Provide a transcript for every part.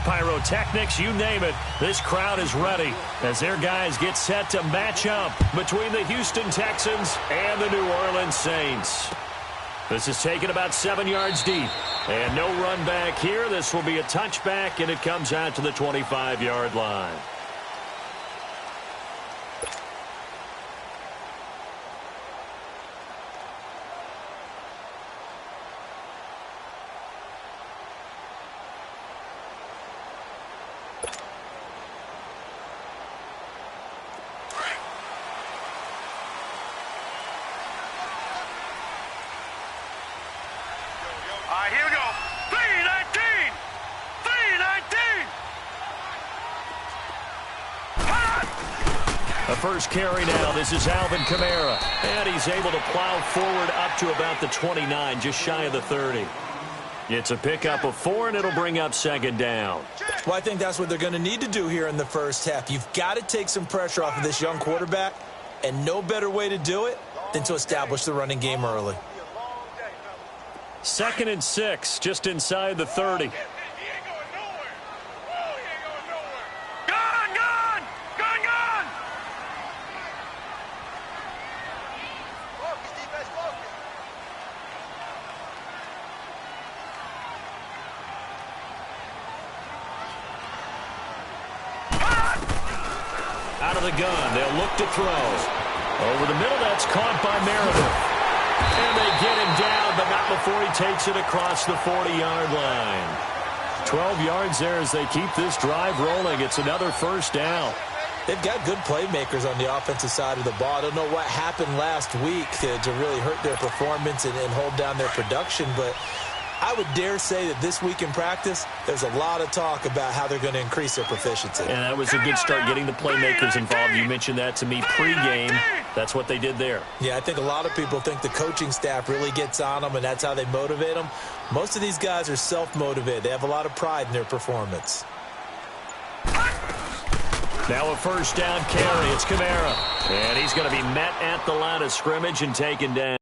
pyrotechnics, you name it. This crowd is ready as their guys get set to match up between the Houston Texans and the New Orleans Saints. This is taken about 7 yards deep. And no run back here. This will be a touchback, and it comes out to the 25-yard line. Here we go. 319! 319! The first carry now. This is Alvin Kamara. And he's able to plow forward up to about the 29, just shy of the 30. It's a pickup of 4, and it'll bring up second down. Well, I think that's what they're going to need to do here in the first half. You've got to take some pressure off of this young quarterback, and no better way to do it than to establish the running game early. 2nd and 6, just inside the 30. Out of the gun, they'll look to throw. Over the middle, that's caught by Meredith. And they get him down, but not before he takes it across the 40-yard line. 12 yards there as they keep this drive rolling. It's another first down. They've got good playmakers on the offensive side of the ball. I don't know what happened last week to really hurt their performance and hold down their production, but I would dare say that this week in practice, there's a lot of talk about how they're going to increase their proficiency. And that was a good start, getting the playmakers involved. You mentioned that to me pregame. That's what they did there. Yeah, I think a lot of people think the coaching staff really gets on them, and that's how they motivate them. Most of these guys are self-motivated. They have a lot of pride in their performance. Now a first down carry. It's Kamara. And he's going to be met at the line of scrimmage and taken down.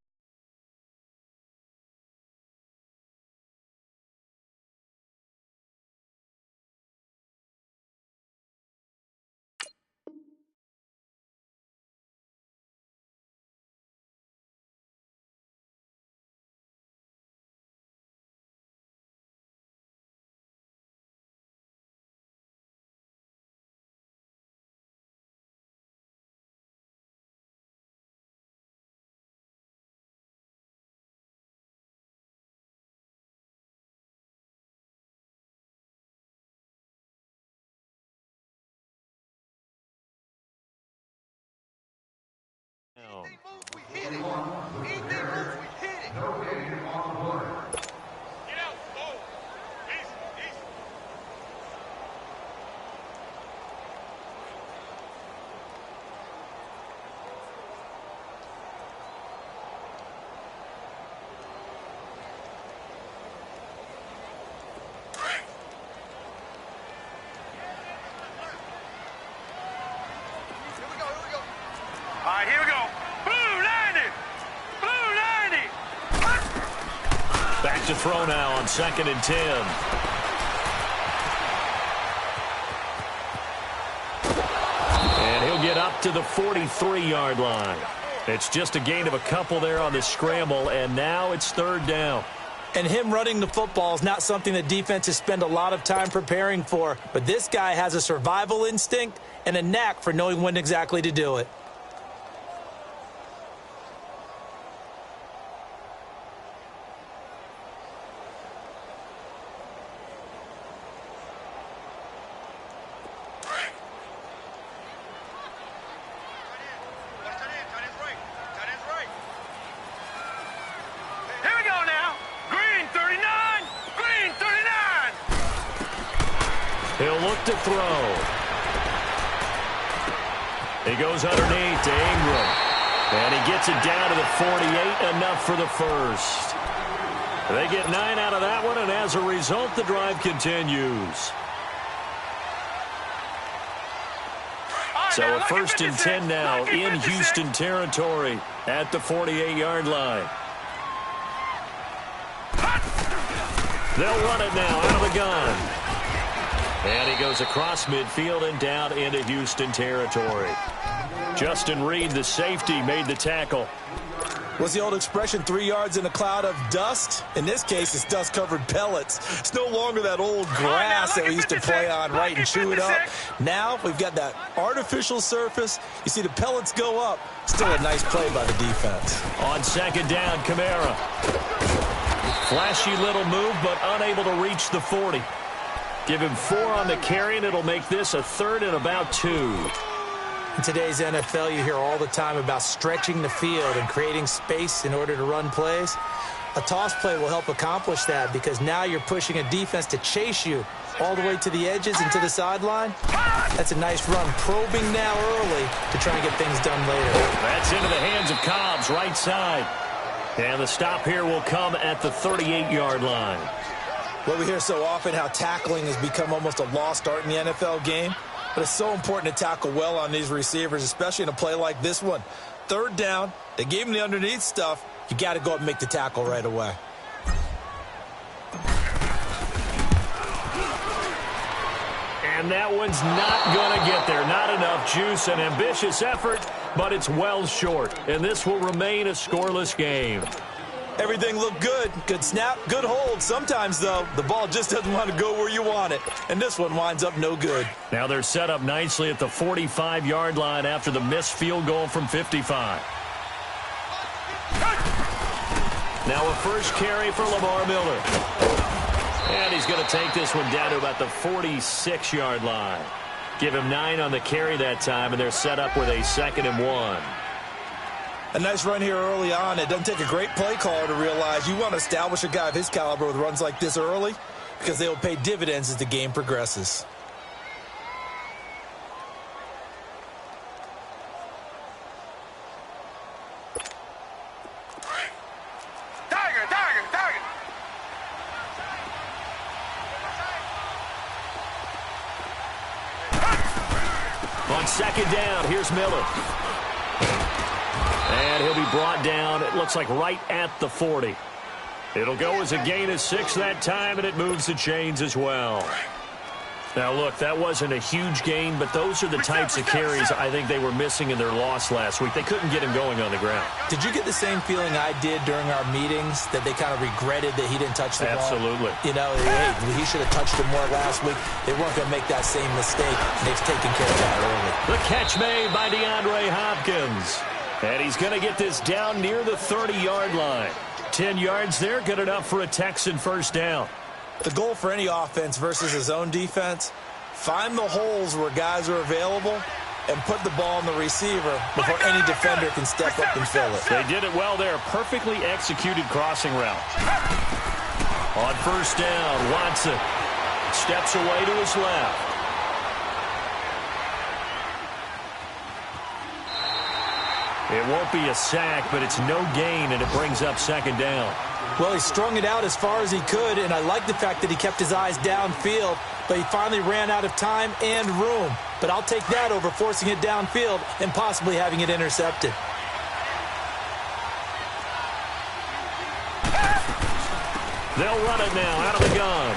Here we go. Blue 90. Blue 90. Back to throw now on 2nd and 10. And he'll get up to the 43-yard line. It's just a gain of a couple there on the scramble, and now it's 3rd down. And him running the football is not something that defenses spend a lot of time preparing for, but this guy has a survival instinct and a knack for knowing when exactly to do it. He'll look to throw. He goes underneath to Ingram. And he gets it down to the 48, enough for the first. They get 9 out of that one, and as a result, the drive continues. So a 1st and 10 now in Houston territory at the 48-yard line. They'll run it now out of the gun. And he goes across midfield and down into Houston territory. Justin Reed, the safety, made the tackle. What's the old expression, 3 yards in a cloud of dust? In this case, it's dust-covered pellets. It's no longer that old grass that we used to play on, right, and chew it up. Now we've got that artificial surface. You see the pellets go up. Still a nice play by the defense. On second down, Kamara. Flashy little move, but unable to reach the 40. Give him 4 on the carry, and it'll make this a 3rd and about 2. In today's NFL, you hear all the time about stretching the field and creating space in order to run plays. A toss play will help accomplish that because now you're pushing a defense to chase you all the way to the edges and to the sideline. That's a nice run, probing now early to try and get things done later. That's into the hands of Cobbs, right side. And the stop here will come at the 38-yard line. Well, we hear so often how tackling has become almost a lost art in the NFL game. But it's so important to tackle well on these receivers, especially in a play like this one. 3rd down, they gave him the underneath stuff. You got to go up and make the tackle right away. And that one's not going to get there. Not enough juice, an ambitious effort, but it's well short. And this will remain a scoreless game. Everything looked good. Good snap, good hold. Sometimes, though, the ball just doesn't want to go where you want it. And this one winds up no good. Now they're set up nicely at the 45-yard line after the missed field goal from 55. Now a first carry for Lamar Miller. And he's going to take this one down to about the 46-yard line. Give him 9 on the carry that time, and they're set up with a 2nd and 1. A nice run here early on. It doesn't take a great play caller to realize you want to establish a guy of his caliber with runs like this early because they will pay dividends as the game progresses. Tiger. On second down, here's Miller. And he'll be brought down, it looks like right at the 40. It'll go as a gain of 6 that time, and it moves the chains as well. Now, look, that wasn't a huge gain, but those are the types of carries I think they were missing in their loss last week. They couldn't get him going on the ground. Did you get the same feeling I did during our meetings, that they kind of regretted that he didn't touch the ball? Absolutely. You know, hey, he should have touched it more last week. They weren't going to make that same mistake, and they've taken care of that early. The catch made by DeAndre Hopkins. And he's going to get this down near the 30-yard line. 10 yards there, good enough for a Texan first down. The goal for any offense versus his own defense, find the holes where guys are available and put the ball on the receiver before any defender can step up and fill it. They did it well there. Perfectly executed crossing route. On first down, Watson steps away to his left. It won't be a sack, but it's no gain, and it brings up second down. Well, he strung it out as far as he could, and I like the fact that he kept his eyes downfield, but he finally ran out of time and room. But I'll take that over forcing it downfield and possibly having it intercepted. They'll run it now out of the gun.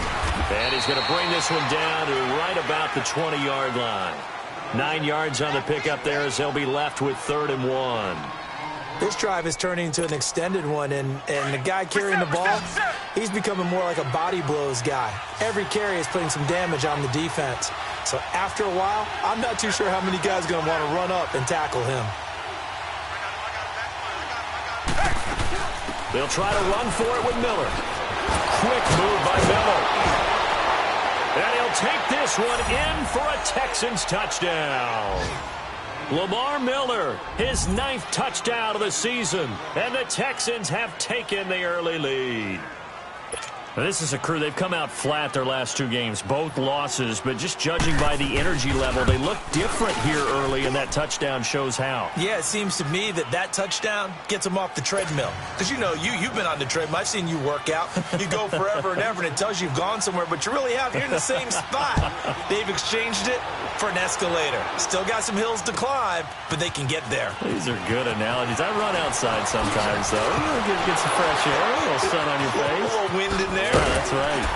And he's going to bring this one down to right about the 20-yard line. 9 yards on the pickup there as they'll be left with 3rd and 1. This drive is turning into an extended one, and the guy carrying the ball, he's becoming more like a body blows guy. Every carry is putting some damage on the defense. So after a while, I'm not too sure how many guys are going to want to run up and tackle him. They'll try to run for it with Miller. Quick move by Miller. And he'll take this one in for a Texans touchdown. Lamar Miller, his 9th touchdown of the season, and the Texans have taken the early lead. Now, this is a crew, they've come out flat their last 2 games, both losses, but just judging by the energy level, they look different here early, and that touchdown shows how. Yeah, it seems to me that touchdown gets them off the treadmill. Because, you know, you've been on the treadmill. I've seen you work out. You go forever and ever, and it tells you you've gone somewhere, but you really have. You're in the same spot. They've exchanged it for an escalator. Still got some hills to climb, but they can get there. These are good analogies. I run outside sometimes, though. Get some fresh air, a little sun on your face. A little wind in there. Yeah, that's right.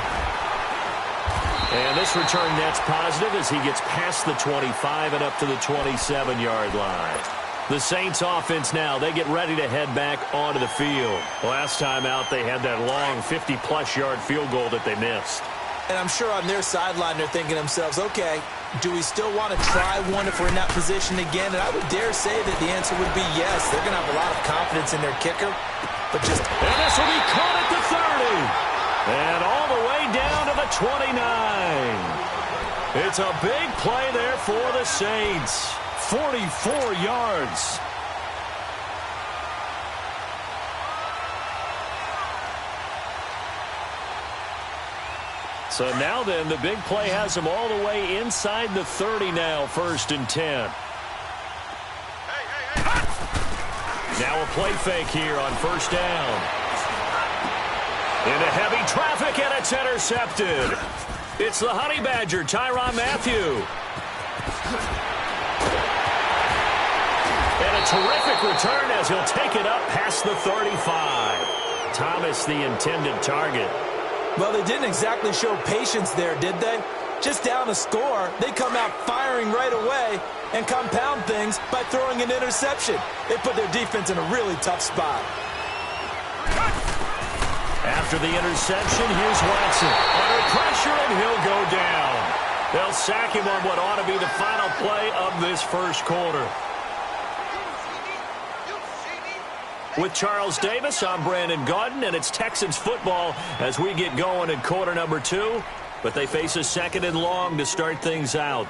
And this return net's positive as he gets past the 25 and up to the 27-yard line. The Saints offense now, they get ready to head back onto the field. Last time out, they had that long 50-plus yard field goal that they missed. And I'm sure on their sideline they're thinking to themselves, okay, do we still want to try one if we're in that position again? And I would dare say that the answer would be yes. They're going to have a lot of confidence in their kicker. But just... And this will be caught at the 30. And all the way down to the 29. It's a big play there for the Saints. 44 yards. So now then, the big play has them all the way inside the 30 now, 1st and 10. Now a play fake here on 1st down. Into heavy traffic, and it's intercepted. It's the Honey Badger, Tyrann Mathieu. And a terrific return as he'll take it up past the 35. Thomas, the intended target. Well, they didn't exactly show patience there, did they? Just down a score, they come out firing right away and compound things by throwing an interception. They put their defense in a really tough spot. After the interception, here's Watson. Under pressure, and he'll go down. They'll sack him on what ought to be the final play of this first quarter. With Charles Davis, I'm Brandon Gaudin, and it's Texans football as we get going in quarter number 2. But they face a 2nd and long to start things out.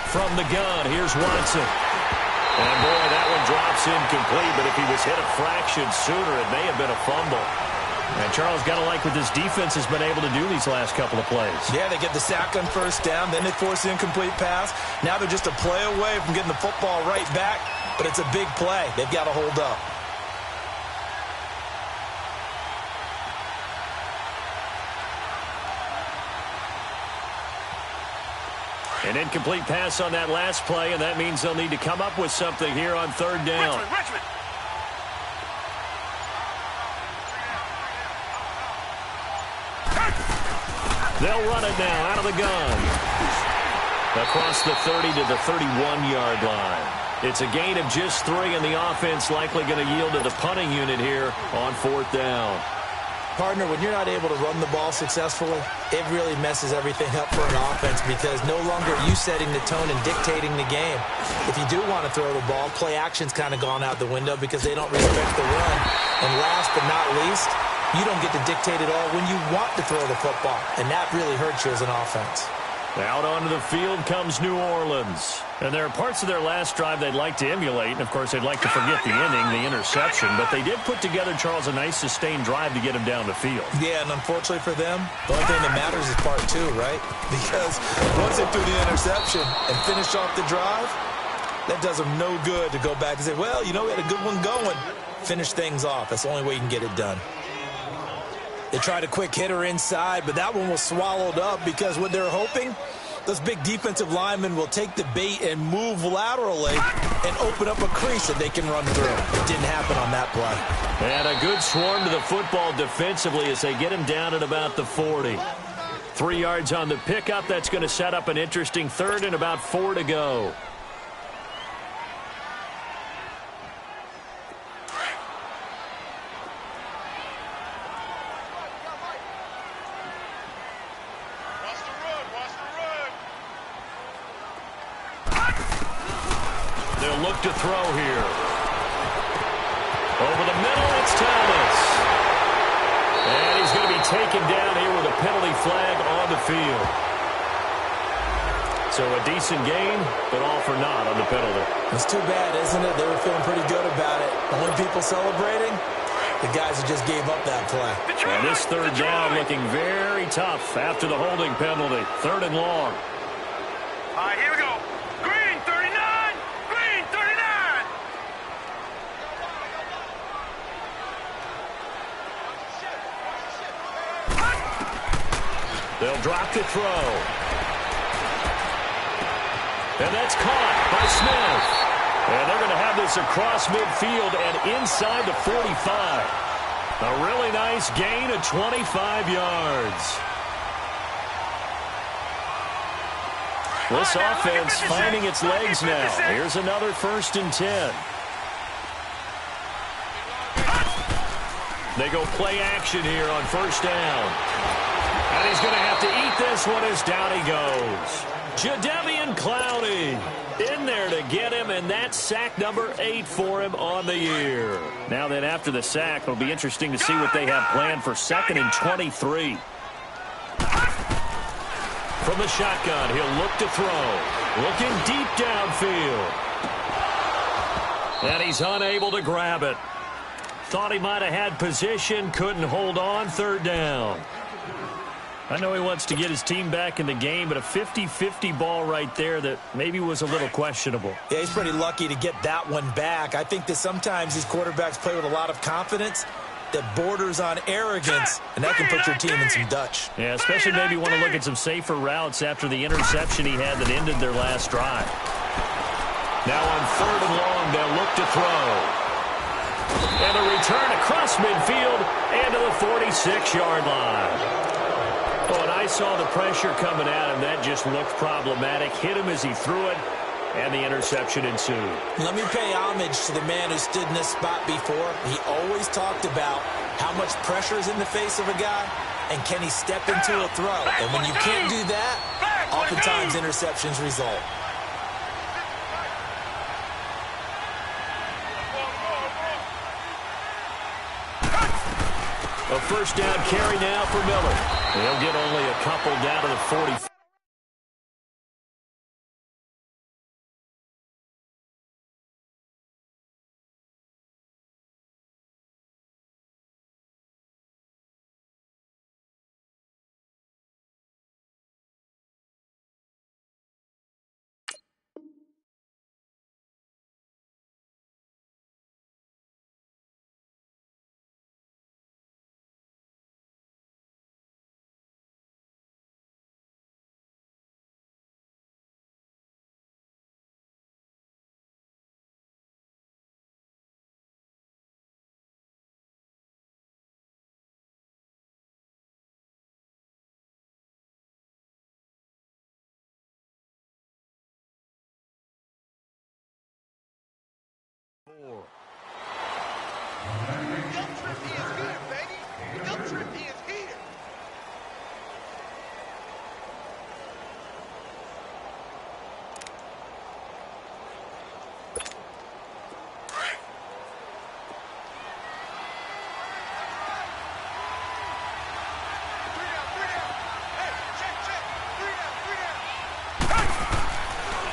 From the gun, here's Watson. And, boy, that one drops incomplete, but if he was hit a fraction sooner, it may have been a fumble. And Charles got to like what this defense has been able to do these last couple of plays. Yeah, they get the sack on 1st down, then they force the incomplete pass. Now they're just a play away from getting the football right back, but it's a big play. They've got to hold up. An incomplete pass on that last play, and that means they'll need to come up with something here on 3rd down. Richmond. They'll run it now out of the gun. Across the 30 to the 31-yard line. It's a gain of just 3, and the offense likely going to yield to the punting unit here on 4th down. Partner, when you're not able to run the ball successfully, it really messes everything up for an offense because no longer are you setting the tone and dictating the game. If you do want to throw the ball, play action's kind of gone out the window because they don't respect the run. And last but not least, you don't get to dictate it all when you want to throw the football, and that really hurts you as an offense. Out onto the field comes New Orleans. And there are parts of their last drive they'd like to emulate. And, of course, they'd like to forget the ending, the interception. But they did put together, Charles, a nice sustained drive to get him down the field. Yeah, and unfortunately for them, the only thing that matters is part 2, right? Because once they threw the interception and finished off the drive, that does them no good to go back and say, well, you know, we had a good one going. Finish things off. That's the only way you can get it done. They tried a quick hitter inside, but that one was swallowed up because what they're hoping, those big defensive linemen will take the bait and move laterally and open up a crease that they can run through. It didn't happen on that play. And a good swarm to the football defensively as they get him down at about the 40. 3 yards on the pickup. That's going to set up an interesting 3rd and about 4 to go. Look to throw here. Over the middle, it's Thomas. And he's going to be taken down here with a penalty flag on the field. So a decent gain, but all for naught on the penalty. It's too bad, isn't it? They were feeling pretty good about it. Only people celebrating, the guys who just gave up that play. And this 3rd down looking very tough after the holding penalty. 3rd and long. All right, here we go. Green, 39. Green, 39. They'll drop the throw. And that's caught by Smith. And they're going to have this across midfield and inside the 45. A really nice gain of 25 yards. This offense finding its legs now. Here's another 1st and 10. They go play action here on 1st down. And he's going to have to eat this one as down he goes. Jadeveon Clowney in there to get him, and that's sack number 8 for him on the year. Now then, after the sack, it'll be interesting to see what they have planned for 2nd and 23. From the shotgun, he'll look to throw. Looking deep downfield. And he's unable to grab it. Thought he might have had position, couldn't hold on, 3rd down. I know he wants to get his team back in the game, but a 50-50 ball right there that maybe was a little questionable. Yeah, he's pretty lucky to get that one back. I think that sometimes these quarterbacks play with a lot of confidence that borders on arrogance, and that can put your team in some Dutch. Yeah, especially maybe want to look at some safer routes after the interception he had that ended their last drive. Now on 3rd and long, they'll look to throw. And a return across midfield and to the 46-yard line. Oh, and I saw the pressure coming at him. That just looked problematic. Hit him as he threw it, and the interception ensued. Let me pay homage to the man who stood in this spot before. He always talked about how much pressure is in the face of a guy, and can he step into a throw. And when you can't do that, oftentimes interceptions result. A 1st down carry now for Miller. He'll get only a couple down to the 40.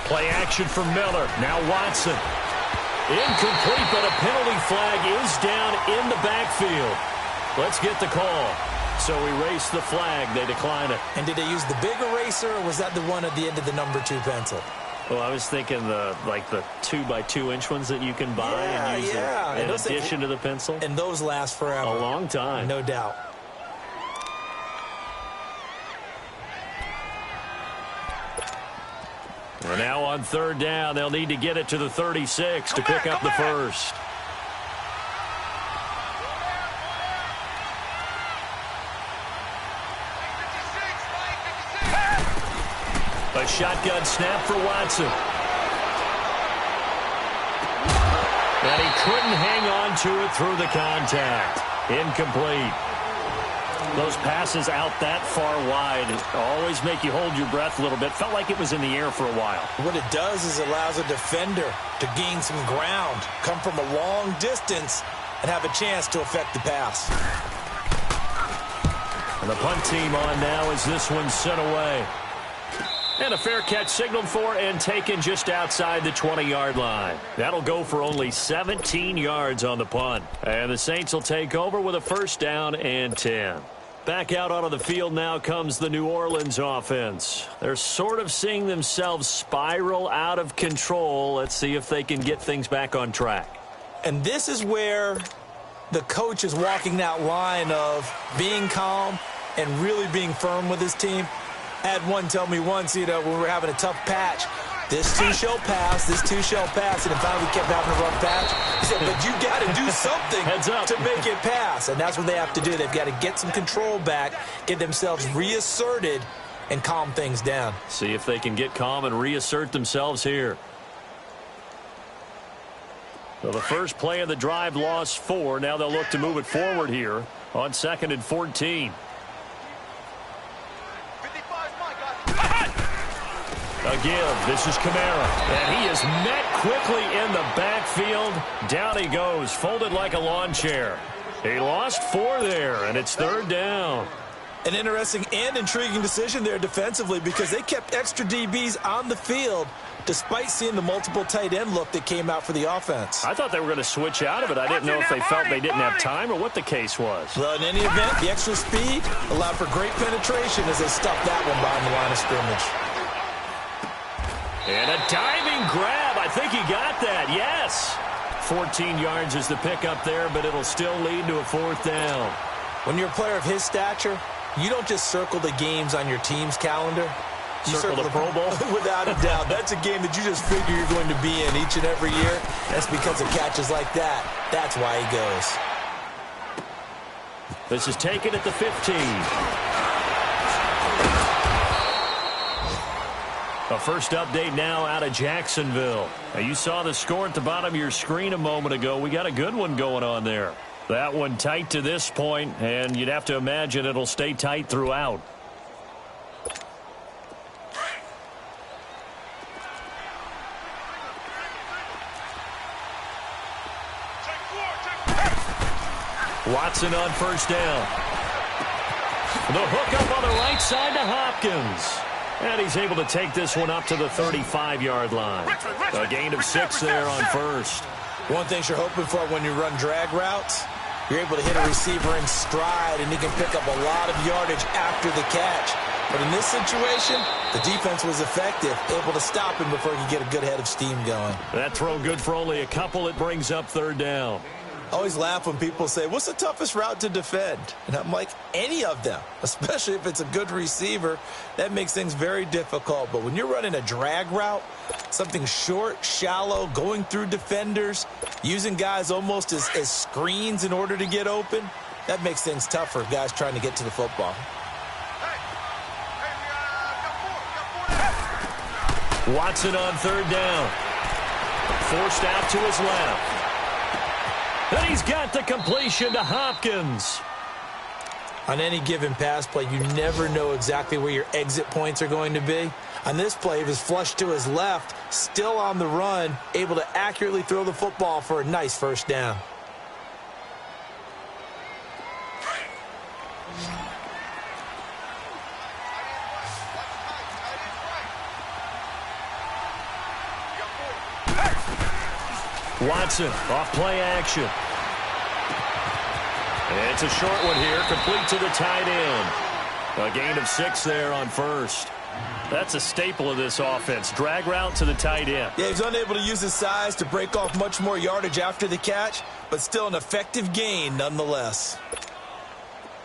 Play action for Miller. Now Watson. Incomplete, but a penalty flag is down in the backfield. Let's get the call. So erase the flag. They decline it. And did they use the big eraser, or was that the one at the end of the number 2 pencil? Well, I was thinking the 2x2-inch ones that you can buy and use in addition to the pencil. And those last forever. A long time. No doubt. And now on 3rd down, they'll need to get it to the 36 to pick up the first. A shotgun snap for Watson. And he couldn't hang on to it through the contact. Incomplete. Those passes out that far wide always make you hold your breath a little bit. Felt like it was in the air for a while. What it does is it allows a defender to gain some ground, come from a long distance, and have a chance to affect the pass. And the punt team on now as this one's sent away. And a fair catch signaled for and taken just outside the 20-yard line. That'll go for only 17 yards on the punt. And the Saints will take over with a 1st down and 10. Back out onto the field now comes the New Orleans offense. They're sort of seeing themselves spiral out of control. Let's see if they can get things back on track. And this is where the coach is walking that line of being calm and really being firm with his team. I had one tell me once, when we were having a tough patch, this too shall pass, this too shall pass, and if finally kept having a rough patch, he said, but you got to do something to make it pass, and that's what they have to do. They've got to get some control back, get themselves reasserted, and calm things down. See if they can get calm and reassert themselves here. So the first play of the drive lost 4. Now they'll look to move it forward here on 2nd and 14. A give. This is Kamara. And he is met quickly in the backfield. Down he goes, folded like a lawn chair. He lost 4 there, and it's 3rd down. An interesting and intriguing decision there defensively because they kept extra DBs on the field despite seeing the multiple tight end look that came out for the offense. I thought they were going to switch out of it. I didn't know if they felt they didn't have time or what the case was. Well, in any event, the extra speed allowed for great penetration as they stuffed that one behind the line of scrimmage. And a diving grab. I think he got that. Yes. 14 yards is the pickup there, but it'll still lead to a 4th down. When you're a player of his stature, you don't just circle the games on your team's calendar. You circle the Pro Bowl? Without a doubt. That's a game that you just figure you're going to be in each and every year. That's because of catches like that. That's why he goes. This is taken at the 15. A first update now out of Jacksonville. Now you saw the score at the bottom of your screen a moment ago. We got a good one going on there. That one tight to this point, and you'd have to imagine it'll stay tight throughout. Watson on first down. The hook up on the right side to Hopkins. And he's able to take this one up to the 35-yard line. A gain of 6 there on first. One thing you're hoping for when you run drag routes, you're able to hit a receiver in stride, and he can pick up a lot of yardage after the catch. But in this situation, the defense was effective, able to stop him before he could get a good head of steam going. That throw good for only a couple. It brings up 3rd down. I always laugh when people say, what's the toughest route to defend? And I'm like, any of them, especially if it's a good receiver. That makes things very difficult. But when you're running a drag route, something short, shallow, going through defenders, using guys almost as screens in order to get open, that makes things tough for guys trying to get to the football. Watson on 3rd down. Forced out to his left. And he's got the completion to Hopkins. On any given pass play, you never know exactly where your exit points are going to be. On this play, he was flushed to his left, still on the run, able to accurately throw the football for a nice 1st down. Watson off play action. It's a short one here, complete to the tight end. A gain of 6 there on first. That's a staple of this offense. Drag route to the tight end. Yeah, he's unable to use his size to break off much more yardage after the catch, but still an effective gain nonetheless.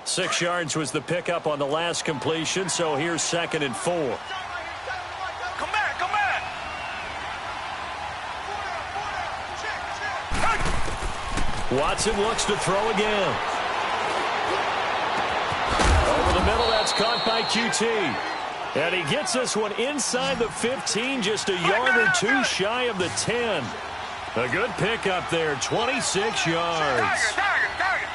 6 yards was the pickup on the last completion, so here's 2nd and 4. Come back, come back. Watson looks to throw again. Over the middle, that's caught by QT. And he gets this one inside the 15, just a yard or 2 shy of the 10. A good pickup there, 26 yards. Target.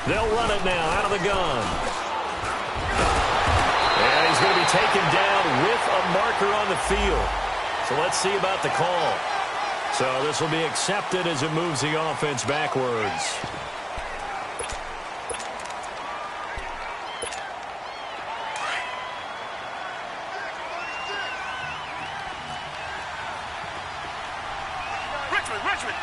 They'll run it now out of the gun. And he's going to be taken down with a marker on the field. So let's see about the call. So this will be accepted as it moves the offense backwards. Richmond.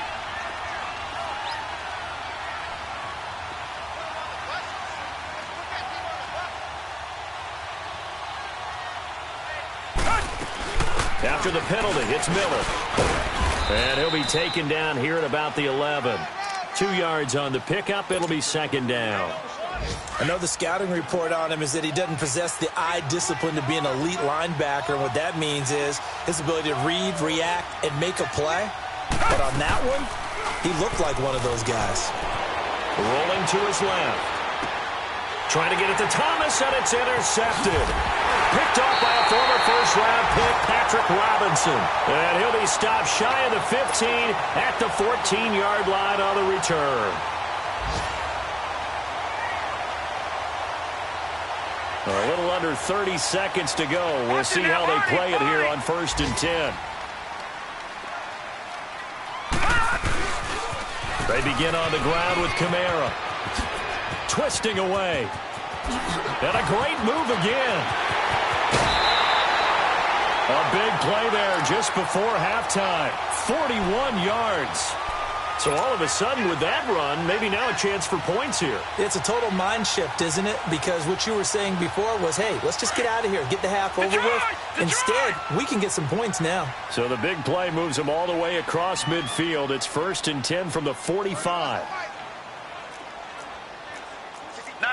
After the penalty, it's Miller. And he'll be taken down here at about the 11. 2 yards on the pickup. It'll be second down. I know the scouting report on him is that he doesn't possess the eye discipline to be an elite linebacker. And what that means is his ability to read, react, and make a play. But on that one, he looked like one of those guys. Rolling to his left. Trying to get it to Thomas, and it's intercepted. Picked off by a former first-round pick, Patrick Robinson. And he'll be stopped shy of the 15 at the 14-yard line on the return. A little under 30 seconds to go. We'll see how they play it here on 1st and 10. They begin on the ground with Kamara. Twisting away. And a great move again. A big play there just before halftime. 41 yards. So all of a sudden with that run, maybe now a chance for points here. It's a total mind shift, isn't it? Because what you were saying before was, hey, let's just get out of here, get the half over with. Instead, we can get some points now. So the big play moves them all the way across midfield. It's 1st and 10 from the 45. No.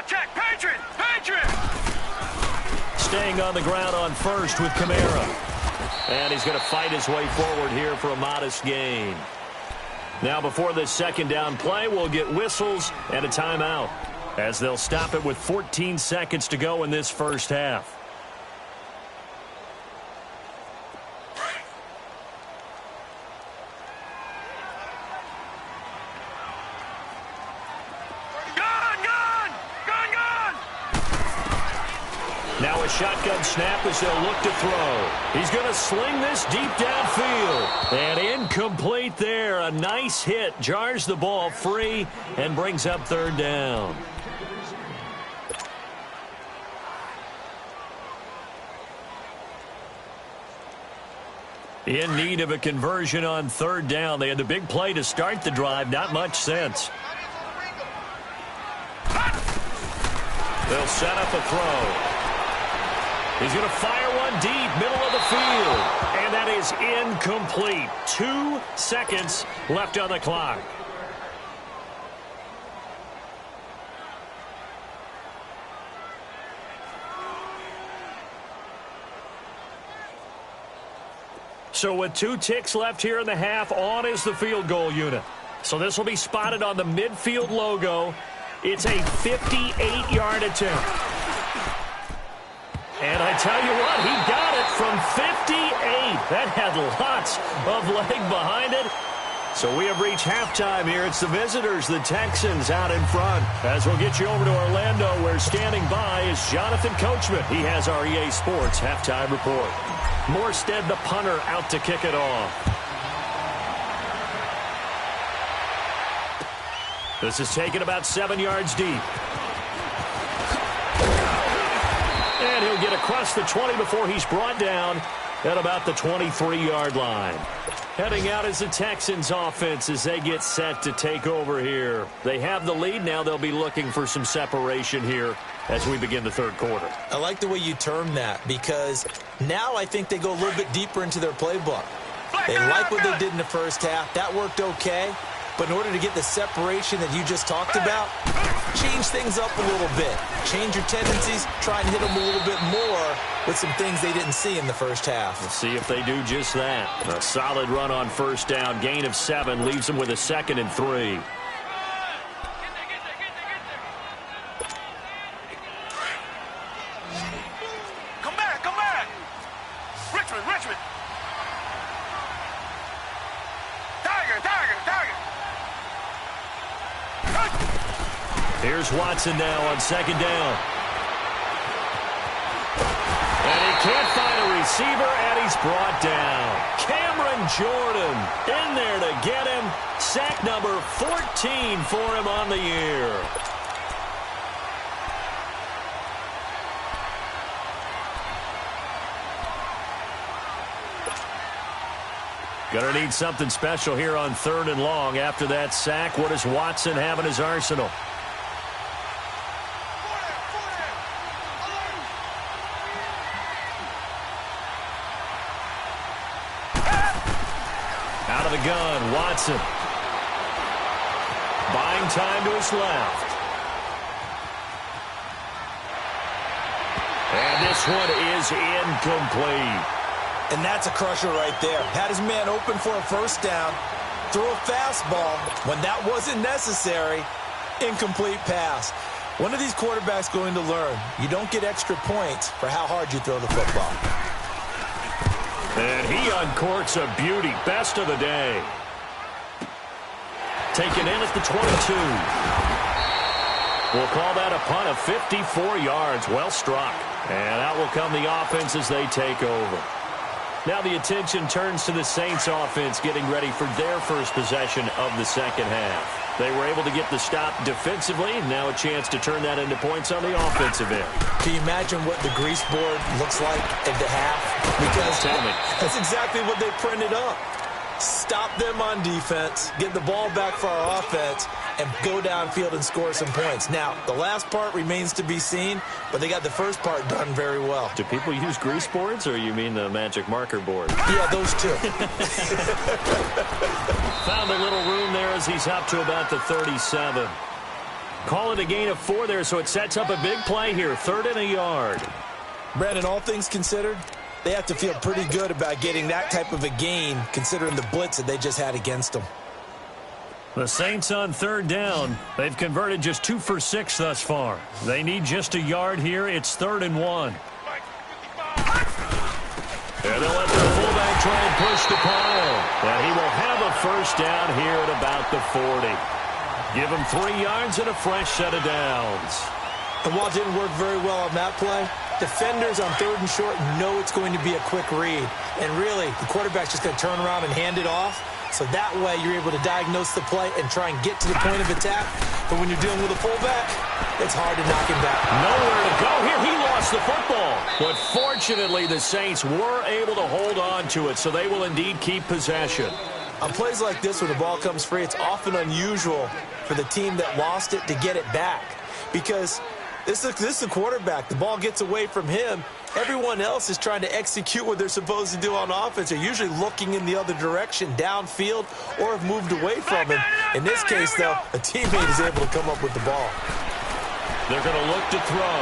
Check. Patriot. Staying on the ground on 1st with Kamara. And he's going to fight his way forward here for a modest gain. Now before this second down play, we'll get whistles and a timeout as they'll stop it with 14 seconds to go in this first half. Gun! Now a shotgun snap as they'll look to throw. He's going to sling this deep downfield. And incomplete there. A nice hit. Jars the ball free and brings up 3rd down. In need of a conversion on 3rd down. They had the big play to start the drive. Not much sense. They'll set up a throw. He's going to fire one deep, middle of the field. And that is incomplete. 2 seconds left on the clock. So with 2 ticks left here in the half, on is the field goal unit. So this will be spotted on the midfield logo. It's a 58-yard attempt. And I tell you what, he got it from 58. That had lots of leg behind it. So we have reached halftime here. It's the visitors, the Texans, out in front. As we'll get you over to Orlando, where standing by is Jonathan Coachman. He has our EA Sports halftime report. Morstead, the punter, out to kick it off. This is taken about 7 yards deep. And he'll get across the 20 before he's brought down at about the 23-yard line. Heading out is the Texans offense as they get set to take over here. They have the lead. Now they'll be looking for some separation here as we begin the 3rd quarter. I like the way you term that because now I think they go a little bit deeper into their playbook. They like what they did in the first half. That worked okay. But in order to get the separation that you just talked about, change things up a little bit. Change your tendencies, try and hit them a little bit more with some things they didn't see in the first half. We'll see if they do just that. A solid run on 1st down. Gain of 7 leaves them with a 2nd and 3. Come back. Richmond. Tiger. Here's Watson now on 2nd down. And he can't find a receiver, and he's brought down. Cameron Jordan in there to get him. Sack number 14 for him on the year. Going to need something special here on 3rd and long. After that sack, what does Watson have in his arsenal? Watson. Buying time to his left. And this one is incomplete. And that's a crusher right there. Had his man open for a first down. Throw a fastball when that wasn't necessary. Incomplete pass. One of these quarterbacks going to learn. You don't get extra points for how hard you throw the football. And he uncorks a beauty. Best of the day. Taken in at the 22. We'll call that a punt of 54 yards. Well struck. And out will come the offense as they take over. Now the attention turns to the Saints offense getting ready for their first possession of the second half. They were able to get the stop defensively. Now a chance to turn that into points on the offensive end. Can you imagine what the grease board looks like at the half? Because Tell me. that's exactly what they printed up. Stop them on defense, get the ball back for our offense, and go downfield and score some points. Now, the last part remains to be seen, but they got the first part done very well. Do people use grease boards, or you mean the magic marker board? Yeah, those two. Found a little room there as he's up to about the 37. Call it a gain of 4 there, so it sets up a big play here. 3rd and a yard. Brandon, all things considered, they have to feel pretty good about getting that type of a gain, considering the blitz that they just had against them. The Saints on 3rd down. They've converted just 2 for 6 thus far. They need just a yard here. It's 3rd and 1. And they'll let the fullback try and push the pile. And he will have a first down here at about the 40. Give him 3 yards and a fresh set of downs. And while it didn't work very well on that play, defenders on 3rd and short know it's going to be a quick read. And really, the quarterback's just going to turn around and hand it off. So that way you're able to diagnose the play and try and get to the point of attack. But when you're dealing with a fullback, it's hard to knock him back. Nowhere to go here. He lost the football. But fortunately, the Saints were able to hold on to it, so they will indeed keep possession. On plays like this, when the ball comes free, it's often unusual for the team that lost it to get it back. Because this is a quarterback. The ball gets away from him. Everyone else is trying to execute what they're supposed to do on offense. They're usually looking in the other direction, downfield, or have moved away from him. In this case, though, a teammate is able to come up with the ball. They're going to look to throw.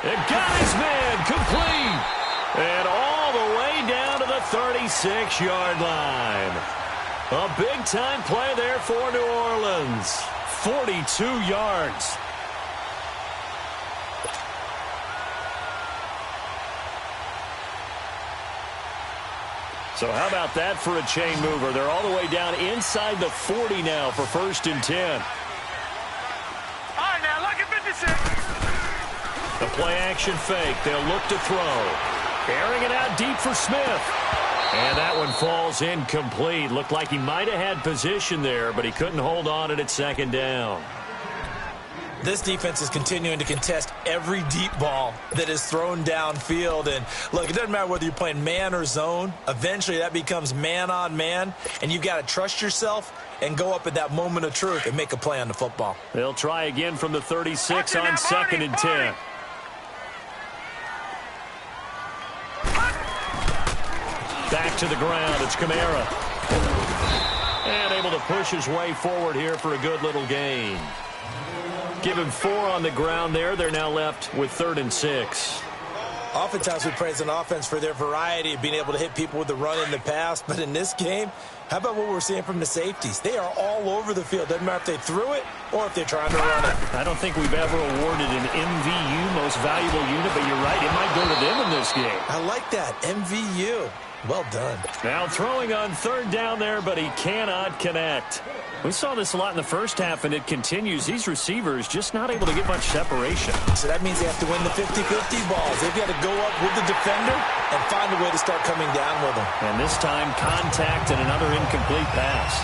And got his man complete. And all the way down to the 36-yard line. A big-time play there for New Orleans. 42 yards. So how about that for a chain mover? They're all the way down inside the 40 now for 1st and 10. All right, now, look at 56. The play-action fake. They'll look to throw. Airing it out deep for Smith. And that one falls incomplete. Looked like he might have had position there, but he couldn't hold on it at 2nd down. This defense is continuing to contest every deep ball that is thrown downfield. And look, it doesn't matter whether you're playing man or zone. Eventually, that becomes man on man. And you've got to trust yourself and go up at that moment of truth and make a play on the football. They'll try again from the 36 on 2nd and 10. Back to the ground. It's Kamara. And able to push his way forward here for a good little gain. Give him 4 on the ground there. They're now left with 3rd and 6. Oftentimes we praise an offense for their variety of being able to hit people with the run in the pass. But in this game, how about what we're seeing from the safeties? They are all over the field. Doesn't matter if they threw it or if they're trying to run it. I don't think we've ever awarded an MVU, most valuable unit, but you're right. It might go to them in this game. I like that. MVU. Well done. Now throwing on 3rd down there, but he cannot connect. We saw this a lot in the first half, and it continues. These receivers just not able to get much separation. So that means they have to win the 50-50 balls. They've got to go up with the defender and find a way to start coming down with them. And this time, contact and another incomplete pass.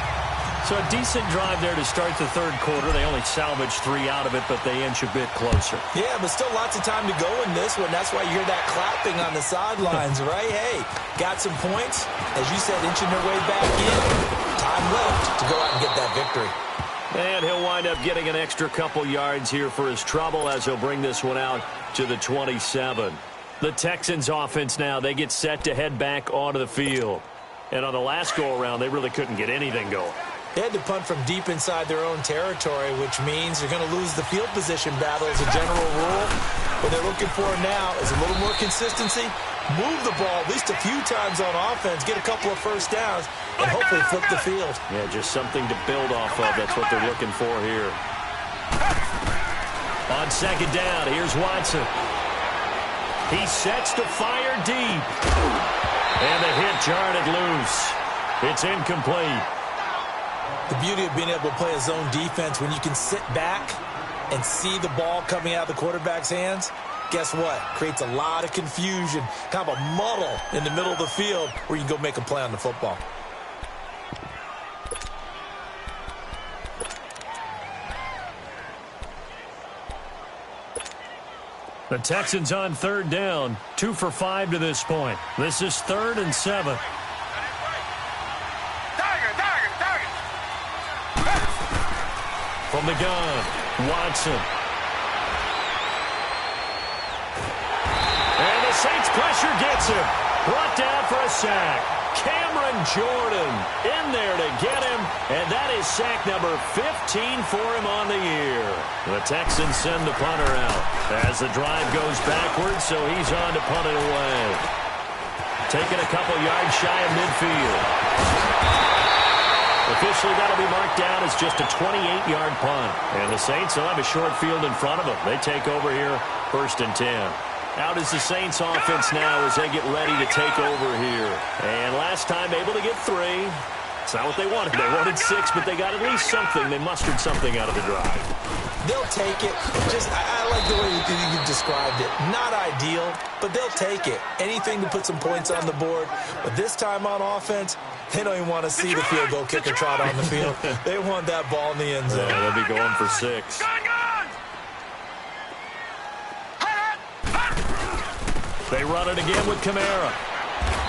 So a decent drive there to start the 3rd quarter. They only salvaged 3 out of it, but they inch a bit closer. Yeah, but still lots of time to go in this one. That's why you hear that clapping on the sidelines, right? Hey, got some points. As you said, inching their way back in. Time left to go out and get that victory. And he'll wind up getting an extra couple yards here for his trouble as he'll bring this one out to the 27. The Texans offense now, they get set to head back onto the field. And on the last go-around, they really couldn't get anything going. They had to punt from deep inside their own territory, which means they're going to lose the field position battle as a general rule. What they're looking for now is a little more consistency, move the ball at least a few times on offense, get a couple of first downs, and hopefully flip the field. Yeah, just something to build off of. That's what they're looking for here. On second down, here's Watson. He sets to fire deep. And the hit jarred it loose. It's incomplete. The beauty of being able to play a zone defense when you can sit back and see the ball coming out of the quarterback's hands, guess what? Creates a lot of confusion, kind of a muddle in the middle of the field where you can go make a play on the football. The Texans on third down, 2 for 5 to this point. This is 3rd and 7. From the gun, Watson. And the Saints pressure gets him. Brought down for a sack. Cameron Jordan in there to get him. And that is sack number 15 for him on the year. The Texans send the punter out as the drive goes backwards, so he's on to punt it away. Taking a couple yards shy of midfield. Officially, that'll be marked down as just a 28-yard punt. And the Saints will have a short field in front of them. They take over here, 1st and 10. Out is the Saints offense now as they get ready to take over here. And last time able to get 3. It's not what they wanted. They wanted 6, but they got at least something. They mustered something out of the drive. They'll take it. I like the way you described it. Not ideal, but they'll take it. Anything to put some points on the board. But this time on offense, they don't even want to see the field goal kicker trot on the field. They want that ball in the end zone. Yeah, they'll be going for 6. They run it again with Kamara.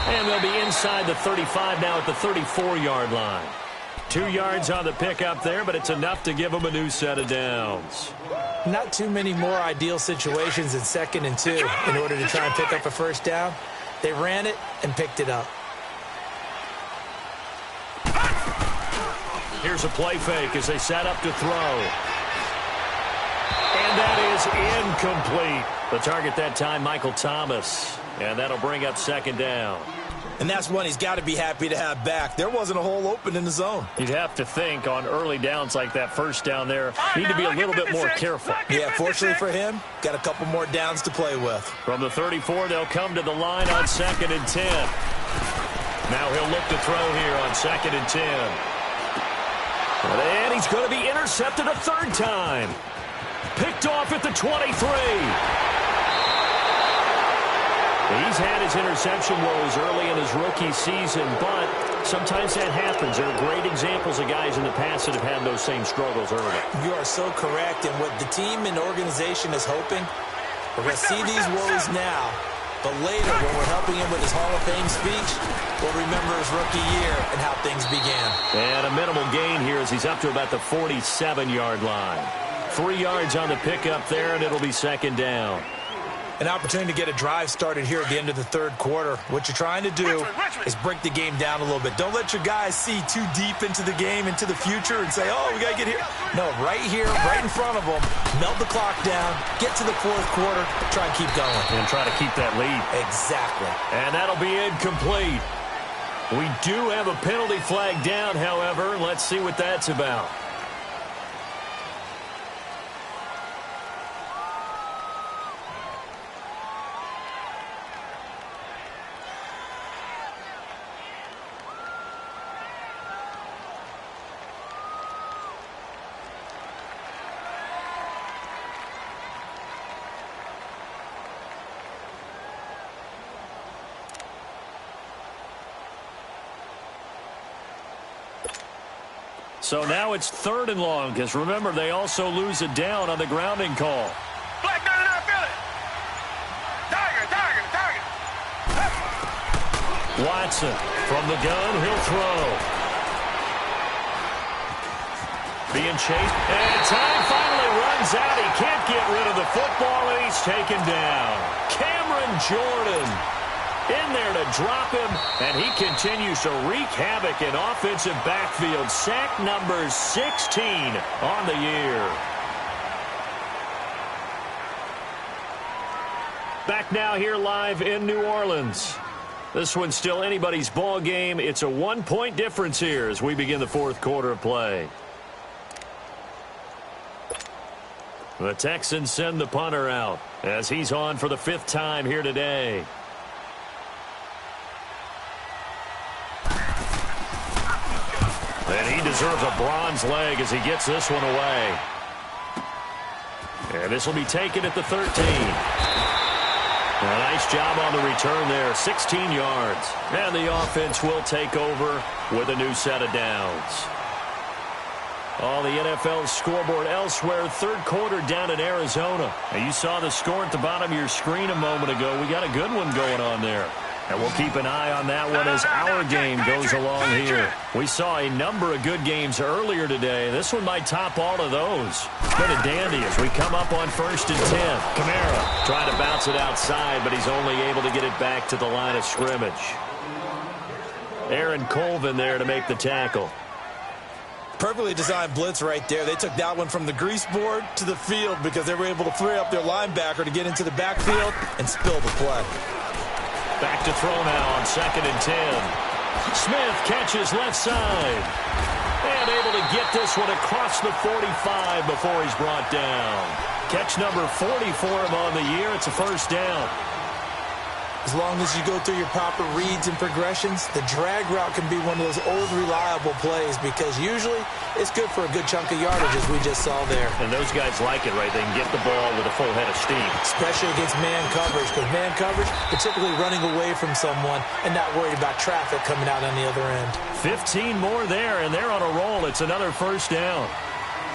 And they'll be inside the 35 now at the 34-yard line. 2 yards on the pickup there, but it's enough to give them a new set of downs. Not too many more ideal situations in 2nd and 2 in order to try and pick up a first down. They ran it and picked it up. Here's a play fake as they set up to throw. And that is incomplete. The target that time, Michael Thomas. And that'll bring up 2nd down. And that's one he's got to be happy to have back. There wasn't a hole open in the zone. You'd have to think on early downs like that, first down there, need to be a little bit more careful. Yeah, fortunately for him, got a couple more downs to play with. From the 34, they'll come to the line on 2nd and 10. Now he'll look to throw here on 2nd and 10. And he's going to be intercepted a 3rd time. Picked off at the 23. He's had his interception woes early in his rookie season, but sometimes that happens. There are great examples of guys in the past that have had those same struggles early. You are so correct, and what the team and organization is hoping, we're going to see these woes now, but later when we're helping him with his Hall of Fame speech, we'll remember his rookie year and how things began. And a minimal gain here as he's up to about the 47-yard line. 3 yards on the pickup there, and it'll be 2nd down. An opportunity to get a drive started here at the end of the 3rd quarter. What you're trying to do is break the game down a little bit. Don't let your guys see too deep into the game, into the future, and say, oh, we got to get here. No, right here, right in front of them, melt the clock down, get to the 4th quarter, try and keep going. And try to keep that lead. Exactly. And that'll be incomplete. We do have a penalty flag down, however. Let's see what that's about. So now it's 3rd and long, because remember, they also lose a down on the grounding call. Black 99, feel it. Target. Watson from the gun, he'll throw. Being chased, and time finally runs out. He can't get rid of the football, and he's taken down. Cameron Cameron Jordan in there to drop him, and he continues to wreak havoc in offensive backfield. Sack number 16 on the year. Back now here live in New Orleans. This one's still anybody's ball game. It's a 1-point difference here as we begin the fourth quarter of play. The Texans send the punter out as he's on for the 5th time here today. And he deserves a bronze leg as he gets this one away. And this will be taken at the 13. A nice job on the return there, 16 yards. And the offense will take over with a new set of downs. On the NFL scoreboard elsewhere, third quarter down in Arizona. And you saw the score at the bottom of your screen a moment ago. We got a good one going on there. And we'll keep an eye on that one as our game goes along here. We saw a number of good games earlier today. This one might top all of those. It's been a dandy as we come up on 1st and 10. Kamara trying to bounce it outside, but he's only able to get it back to the line of scrimmage. Aaron Colvin there to make the tackle. Perfectly designed blitz right there. They took that one from the grease board to the field because they were able to free up their linebacker to get into the backfield and spill the play. Back to throw now on 2nd and 10. Smith catches left side. And able to get this one across the 45 before he's brought down. Catch number 40 for him on the year. It's a first down. As long as you go through your proper reads and progressions, the drag route can be one of those old reliable plays because usually it's good for a good chunk of yardage as we just saw there. And those guys like it, right? They can get the ball with a full head of steam. Especially against man coverage because man coverage, particularly running away from someone and not worried about traffic coming out on the other end. 15 more there, and they're on a roll. It's another first down.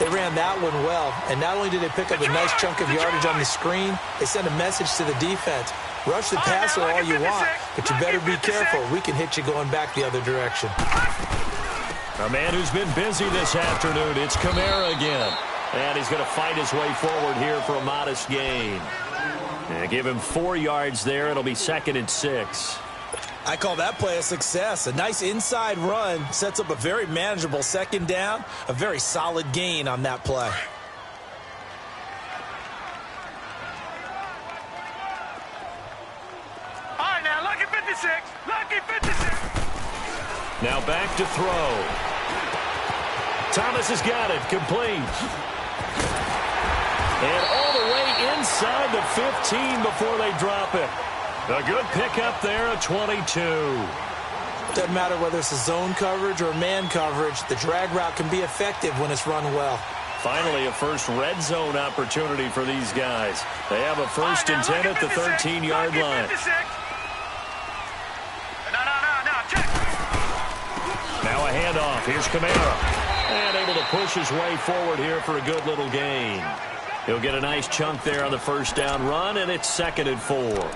They ran that one well, and not only did they pick up a nice chunk of yardage on the screen, they sent a message to the defense. Rush the passer all you want, but you better be careful. We can hit you going back the other direction. A man who's been busy this afternoon, it's Kamara again. And he's going to fight his way forward here for a modest gain. And give him 4 yards there. It'll be 2nd and 6. I call that play a success. A nice inside run sets up a very manageable 2nd down. A very solid gain on that play. Lucky 56. Now back to throw. Thomas has got it. Complete. And all the way inside the 15 before they drop it. A good pickup there at 22. Doesn't matter whether it's a zone coverage or man coverage. The drag route can be effective when it's run well. Finally, a first red zone opportunity for these guys. They have a 1st and 10 at the 13-yard line. Now a handoff. Here's Kamara. And able to push his way forward here for a good little gain. He'll get a nice chunk there on the first down run, and it's 2nd and 4.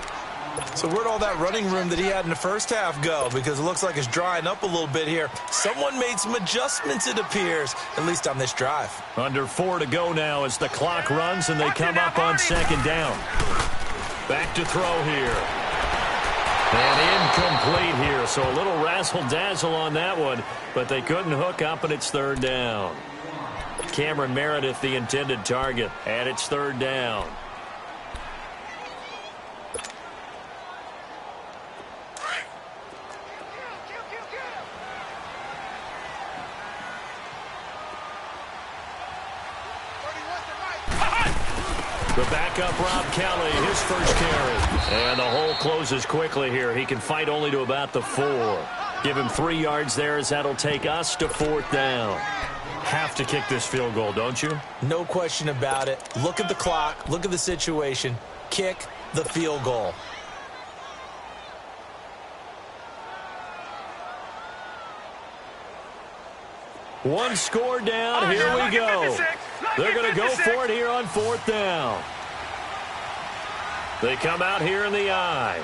So where'd all that running room that he had in the first half go? Because it looks like it's drying up a little bit here. Someone made some adjustments, it appears, at least on this drive. Under 4 to go now as the clock runs, and they come up on 2nd down. Back to throw here. And incomplete here, so a little razzle-dazzle on that one, but they couldn't hook up, and it's 3rd down. Cameron Meredith, the intended target, and it's 3rd down. The backup, Rob Kelly, his first carry. And the hole closes quickly here. He can fight only to about the 4. Give him 3 yards there as that'll take us to 4th down. Have to kick this field goal, don't you? No question about it. Look at the clock. Look at the situation. Kick the field goal. One score down. Here we go. They're going to go for it here on 4th down. They come out here in the I.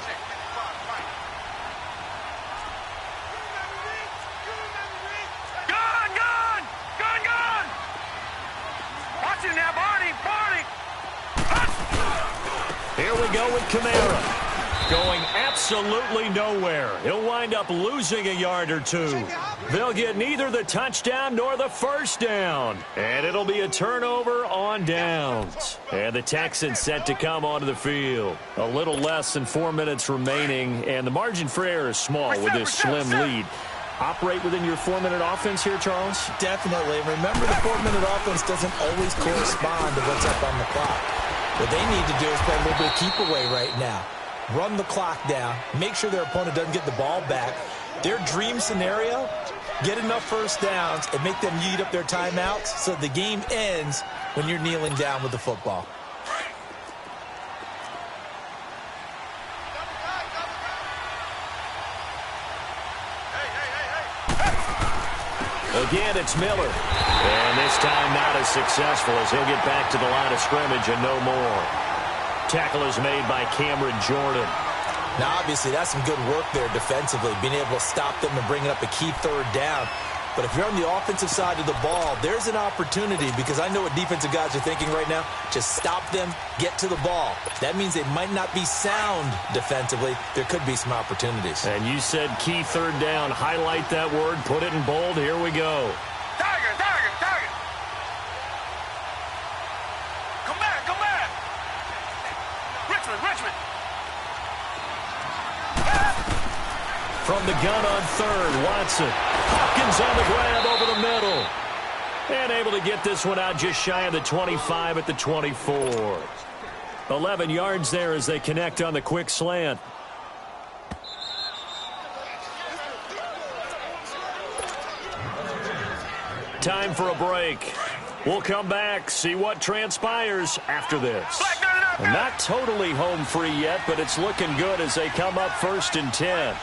Gone. Watch him now, Barney. Here we go with Kamara. going absolutely nowhere. He'll wind up losing a yard or two. They'll get neither the touchdown nor the first down. And it'll be a turnover on downs. And the Texans set to come onto the field. A little less than 4 minutes remaining, and the margin for error is small with this slim lead. Operate within your 4-minute offense here, Charles? Definitely. Remember, the 4-minute offense doesn't always correspond to what's up on the clock. What they need to do is play a little bit of keep away right now. Run the clock down. Make sure their opponent doesn't get the ball back. Their dream scenario, get enough first downs and make them eat up their timeouts so the game ends when you're kneeling down with the football. Again, it's Miller. And this time not as successful as he'll get back to the line of scrimmage and no more. Tackle is made by Cameron Jordan. Now, obviously, that's some good work there defensively, being able to stop them and bringing up a key third down. But if you're on the offensive side of the ball, there's an opportunity, because I know what defensive guys are thinking right now. Just stop them, get to the ball. That means they might not be sound defensively. There could be some opportunities. And you said key third down. Highlight that word. Put it in bold. Here we go. Tiger, Tiger, Tiger. Come back, come back. Richmond, Richmond. From the gun on third, Watson. Hopkins on the grab over the middle. And able to get this one out just shy of the 25 at the 24. 11 yards there as they connect on the quick slant. Time for a break. We'll come back, see what transpires after this. Not totally home free yet, but it's looking good as they come up 1st and 10.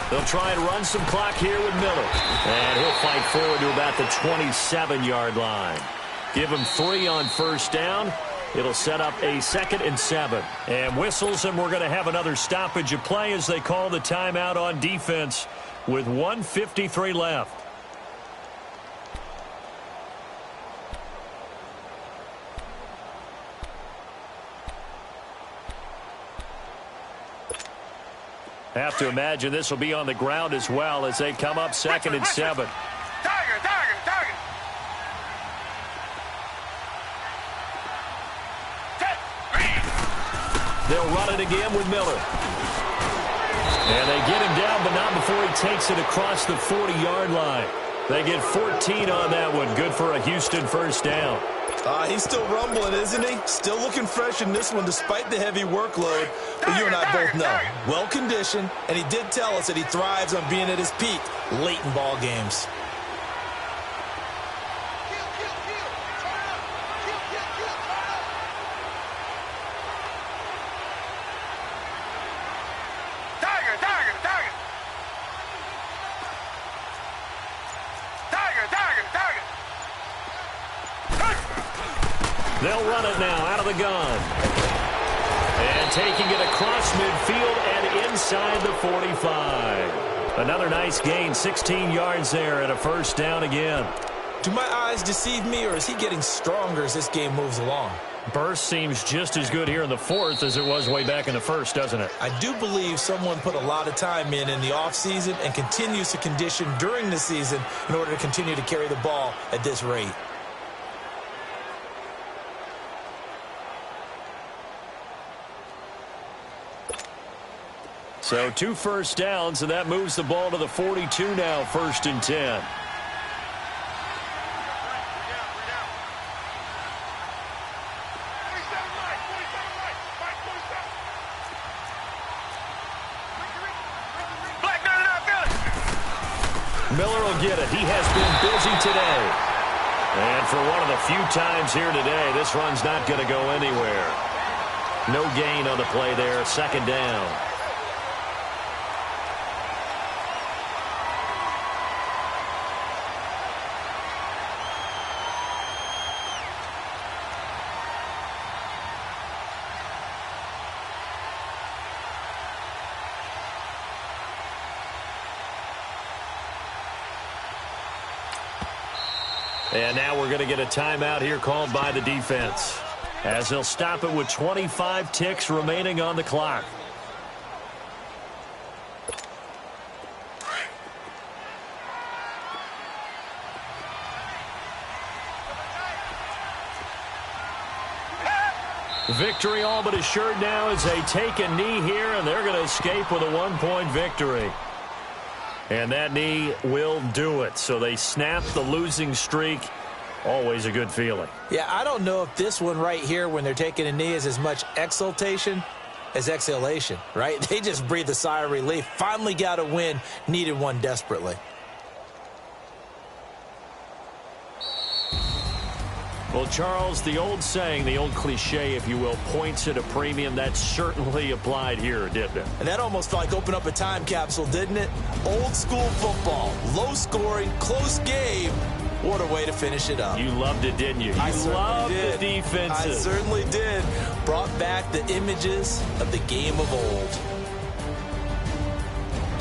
They'll try and run some clock here with Miller. And he'll fight forward to about the 27-yard line. Give him 3 on first down. It'll set up a 2nd and 7. And whistles, and we're going to have another stoppage of play as they call the timeout on defense with 1:53 left. Have to imagine this will be on the ground as well as they come up 2nd and 7. Tiger, Tiger, Tiger. They'll run it again with Miller. And they get him down, but not before he takes it across the 40-yard line. They get 14 on that one. Good for a Houston first down. He's still rumbling, isn't he? Still looking fresh in this one despite the heavy workload. But you and I both know, well-conditioned, and he did tell us that he thrives on being at his peak late in ball games. Tiger, Tiger, Tiger. Tiger, Tiger, Tiger. They'll run it now out of the gun. And taking it across midfield and inside the 45. Another nice gain, 16 yards there and a first down again. Do my eyes deceive me, or is he getting stronger as this game moves along? Burst seems just as good here in the 4th as it was way back in the 1st, doesn't it? I do believe someone put a lot of time in the offseason and continues to condition during the season in order to continue to carry the ball at this rate. So 2 first downs, and that moves the ball to the 42 now, 1st and 10. Miller will get it. He has been busy today. And for one of the few times here today, this run's not going to go anywhere. No gain on the play there, 2nd down. And now we're going to get a timeout here called by the defense. as they'll stop it with 25 ticks remaining on the clock. Victory all but assured now as they take a knee here, and they're going to escape with a 1-point victory. And that knee will do it. So they snap the losing streak. Always a good feeling. Yeah, I don't know if this one right here when they're taking a knee is as much exultation as exhalation, right? They just breathe a sigh of relief. Finally got a win, needed one desperately. Well, Charles, the old saying, the old cliche, if you will, points at a premium, that certainly applied here, didn't it? And that almost felt like opened up a time capsule, didn't it? Old school football, low scoring, close game. What a way to finish it up. You loved it, didn't you? I You loved did. the defenses. I certainly did. Brought back the images of the game of old.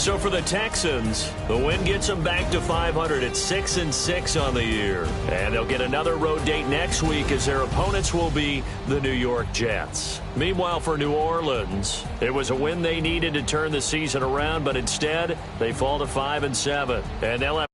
So for the Texans, the win gets them back to 500 at 6-6 on the year. And they'll get another road date next week as their opponents will be the New York Jets. Meanwhile, for New Orleans, it was a win they needed to turn the season around, but instead they fall to 5-7. And they'll have